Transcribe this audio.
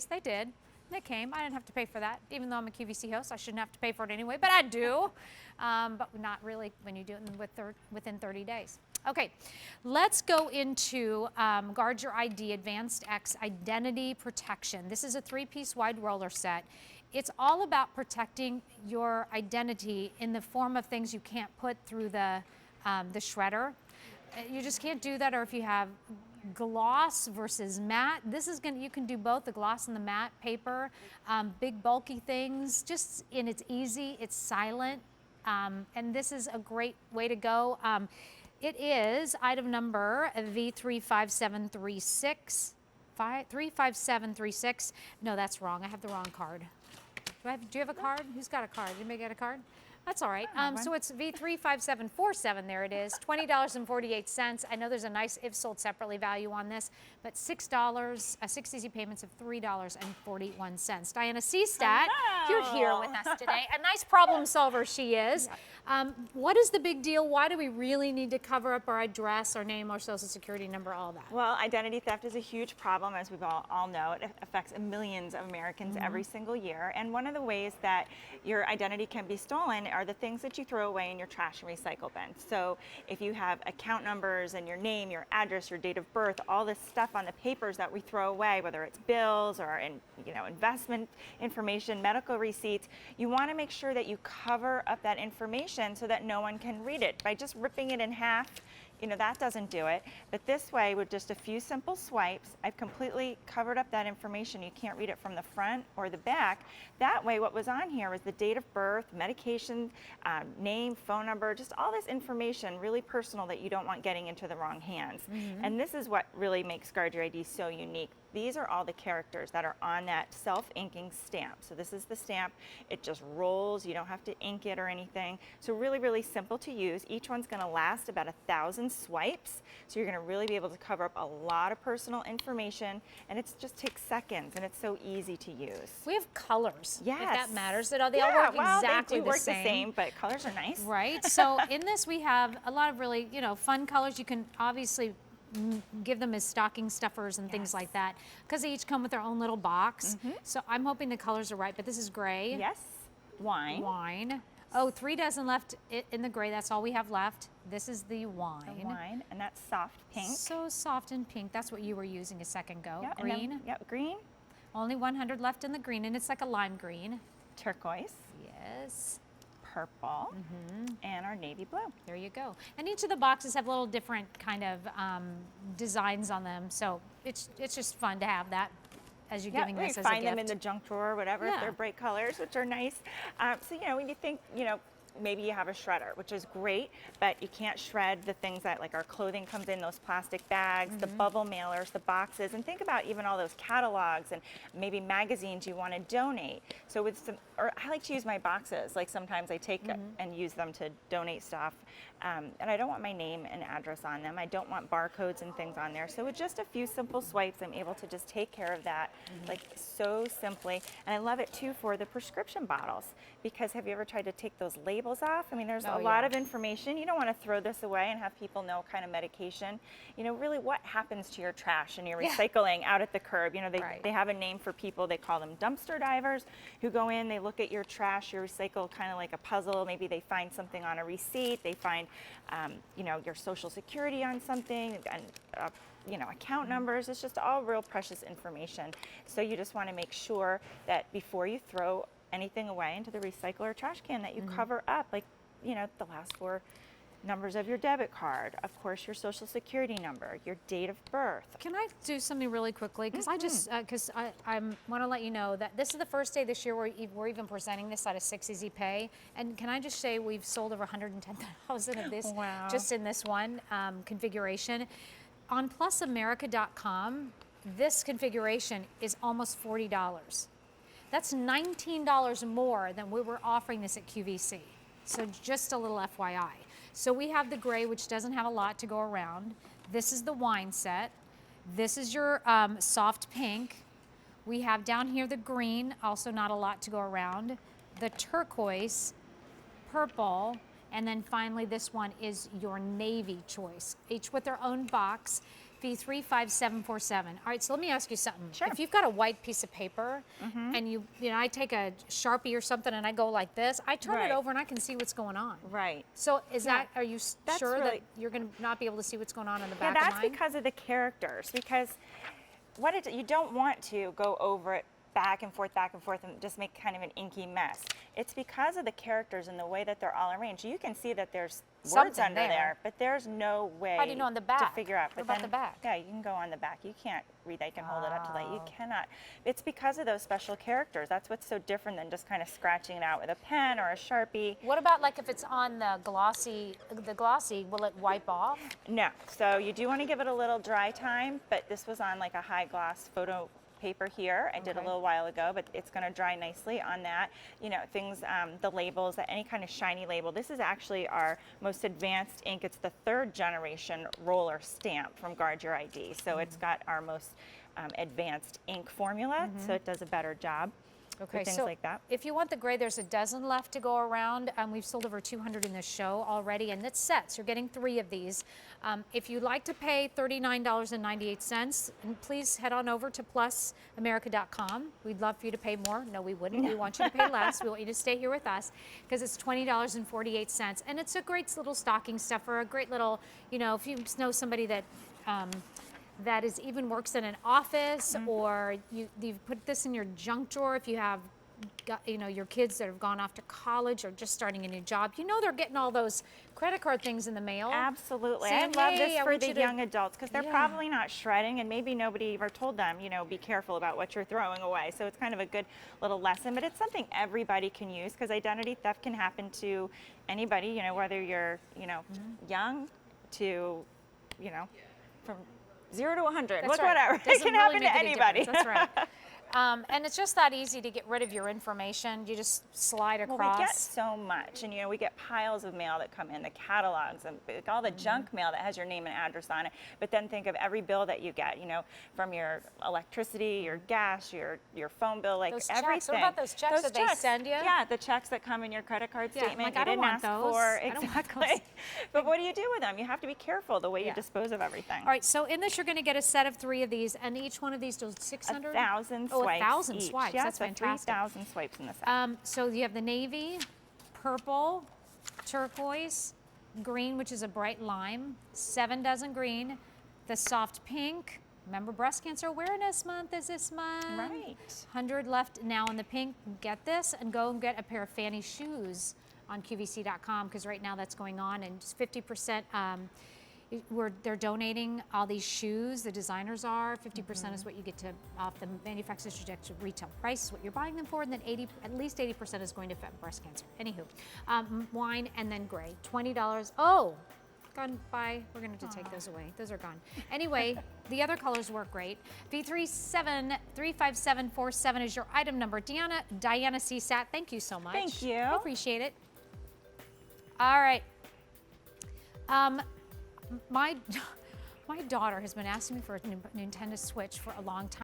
They did. They came. I didn't have to pay for that. Even though I'm a QVC host, I shouldn't have to pay for it anyway, but I do. But not really when you do it within 30 days. Okay, let's go into Guard Your ID Advanced X Identity Protection. This is a 3-piece wide roller set. It's all about protecting your identity in the form of things you can't put through the shredder. You just can't do that, or if you have gloss versus matte, you can do both the gloss and the matte paper, big bulky things, and it's easy, it's silent, and this is a great way to go. It is item number V35736, 35736. No, that's wrong. I have the wrong card. Do you have a card? Who's got a card? Did anybody get a card? That's all right. So it's V35747. There it is. $20.48. I know there's a nice if sold separately value on this, but $6, 6 easy payments of $3.41. Diana Seastat, you're here with us today. A nice problem solver she is. What is the big deal? Why do we really need to cover up our address, our name, our social security number, all that? Well, identity theft is a huge problem, as we all know. It affects millions of Americans every single year. And one of the ways that your identity can be stolen are the things that you throw away in your trash and recycle bin. So if you have account numbers and your name, your address, your date of birth, all this stuff on the papers that we throw away, whether it's bills or investment information, medical receipts, you want to make sure that you cover up that information so that no one can read it. By just ripping it in half, that doesn't do it. But this way, with just a few simple swipes, I've completely covered up that information. You can't read it from the front or the back. That way, what was on here was the date of birth, medication, name, phone number, just all this information, really personal, that you don't want getting into the wrong hands. And this is what really makes Guard Your ID so unique. These are all the characters that are on that self-inking stamp. So this is the stamp. It just rolls. You don't have to ink it or anything. So really, really simple to use. Each one's going to last about 1,000 swipes. So you're going to really be able to cover up a lot of personal information. And it just takes seconds, and it's so easy to use. We have colors, yes, if that matters. They all work exactly they do work the same, but colors are nice. Right. So in this, we have a lot of really, fun colors. You can obviously give them as stocking stuffers and things like that, because they each come with their own little box. So I'm hoping the colors are right, but this is gray. Yes. Wine. Oh, 3 dozen left in the gray. That's all we have left. This is the wine. The wine, and that's soft pink. So soft and pink. That's what you were using a second ago. Yep, Green. Green. Only 100 left in the green, and it's like a lime green. Turquoise. Yes. Purple, and our navy blue. There you go. And each of the boxes have little different kind of designs on them, so it's just fun to have that as you're giving this as a gift. Find them in the junk drawer or whatever if they're bright colors, which are nice. So when you think, maybe you have a shredder, which is great, but you can't shred the things that, like, our clothing comes in those plastic bags, the bubble mailers, the boxes, and think about even all those catalogs and maybe magazines you want to donate. So or I like to use my boxes. Like, sometimes I take and use them to donate stuff, and I don't want my name and address on them. I don't want barcodes and things on there. So with just a few simple swipes, I'm able to just take care of that, like, so simply. And I love it too for the prescription bottles, because have you ever tried to take those labels off? I mean, there's a lot of information. You don't want to throw this away and have people know what kind of medication, really what happens to your trash and your recycling out at the curb. They have a name for people. They call them dumpster divers, who go in, they look at your trash, your recycle, kind of like a puzzle. Maybe they find something on a receipt. They find, your social security on something, and account numbers. It's just all real precious information. So you just want to make sure that before you throw anything away into the recycle or trash can, that you cover up, like, the last 4 numbers of your debit card, of course your social security number, your date of birth. Can I do something really quickly? Because I want to let you know that this is the first day this year we're even presenting this at a 6 easy pay. And can I just say we've sold over 110,000 of this just in this one configuration. On plusamerica.com, this configuration is almost $40. That's $19 more than we were offering this at QVC. So just a little FYI. So we have the gray, which doesn't have a lot to go around. This is the wine set. This is your soft pink. We have down here the green, also not a lot to go around. The turquoise, purple, and then finally this one is your navy choice, each with their own box. V35747. All right, so let me ask you something. Sure. If you've got a white piece of paper and you know, I take a Sharpie or something and I go like this, I turn Right. it over and I can see what's going on. Right. So is Yeah. that, are you That's sure that really- you're going to not be able to see what's going on in the Yeah, back of that's mine? because of the characters. Because you don't want to go over it back and forth, and just make kind of an inky mess. It's because of the characters and the way that they're all arranged. You can see that there's words Something under there. there, but there's no way How do you know on the to back? figure out. What But about then, the back? Yeah, you can go on the back. You can't read that. You can hold it up to that. You Oh. cannot. It's because of those special characters. That's what's so different than just kind of scratching it out with a pen or a Sharpie. What about like if it's on the glossy, will it wipe off? No. So you do want to give it a little dry time, but this was on like a high gloss photo paper here. I did a Okay. little while ago, but it's going to dry nicely on that. You know, things, the labels, any kind of shiny label. This is actually our most advanced ink. It's the 3rd generation roller stamp from Guard Your ID. So it's got our most advanced ink formula, so it does a better job. Okay, Things so like that. if you want the gray, there's a dozen left to go around. We've sold over 200 in this show already, and it's sets. You're getting 3 of these. If you'd like to pay $39.98, and please head on over to plusamerica.com. We'd love for you to pay more. No, we wouldn't. We want you to pay less. We want you to stay here with us because it's $20.48, and it's a great little stocking stuffer, a great little, you know, if you know somebody that that is even works in an office, or you put this in your junk drawer if you have you know, your kids that have gone off to college or just starting a new job. You know, they're getting all those credit card things in the mail. Absolutely. Saying, I love "Hey, this I for want the you to-" young adults because they're Yeah. probably not shredding, and maybe nobody ever told them, you know, be careful about what you're throwing away. So it's kind of a good little lesson, but it's something everybody can use because identity theft can happen to anybody, you know, whether you're, you know, young to, you know, from 0 to 100, That's right. whatever. It Doesn't can really happen make to any anybody. difference. That's right. And it's just that easy to get rid of your information. You just slide across. Well, we get so much, and you know, we get piles of mail that come in, the catalogs, and all the junk mail that has your name and address on it. But then think of every bill that you get, you know, from your electricity, your gas, your phone bill, like Those everything. checks. What about those checks that they send you? Yeah, the checks that come in your credit card Yeah, statement. like, You I don't didn't want ask those. for I don't want exactly. those. But what do you do with them? You have to be careful the way Yeah. you dispose of everything. All right, so in this, you're going to get a set of 3 of these, and each one of these does 600? 1,000 Oh, swipes 1,000 each. swipes. Yeah, That's so fantastic. 3,000 swipes in the set. So you have the navy, purple, turquoise, green, which is a bright lime, 7 dozen green, the soft pink. Remember, Breast Cancer Awareness Month is this month. Right. 100 left now in the pink. Get this and go and get a pair of fanny shoes on QVC.com because right now that's going on, and just 50%. They're donating all these shoes. The designers are 50% is what you get to off the manufacturer's rejected retail price is what you're buying them for, and then at least 80% is going to affect breast cancer. Anywho, wine and then gray, $20. Oh, gone by. We're going to have to take those away. Those are gone. Anyway, the other colors work great. V35747 is your item number. Diana CSAT, thank you so much. Thank you. I appreciate it. All right. My daughter has been asking me for a Nintendo Switch for a long time.